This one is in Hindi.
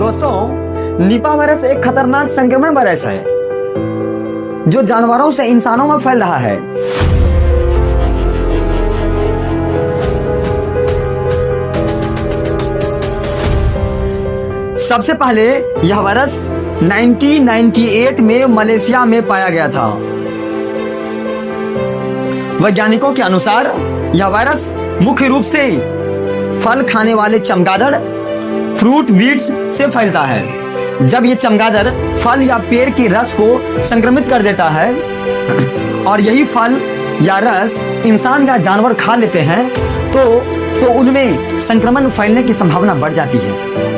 दोस्तों, निपा वायरस एक खतरनाक संक्रमण वायरस है जो जानवरों से इंसानों में फैल रहा है। सबसे पहले यह वायरस 1998 में मलेशिया में पाया गया था। वैज्ञानिकों के अनुसार यह वायरस मुख्य रूप से फल खाने वाले चमगादड़ फ्रूट बीट्स से फैलता है। जब ये चमगादड़ फल या पेड़ के रस को संक्रमित कर देता है और यही फल या रस इंसान या जानवर खा लेते हैं तो उनमें संक्रमण फैलने की संभावना बढ़ जाती है।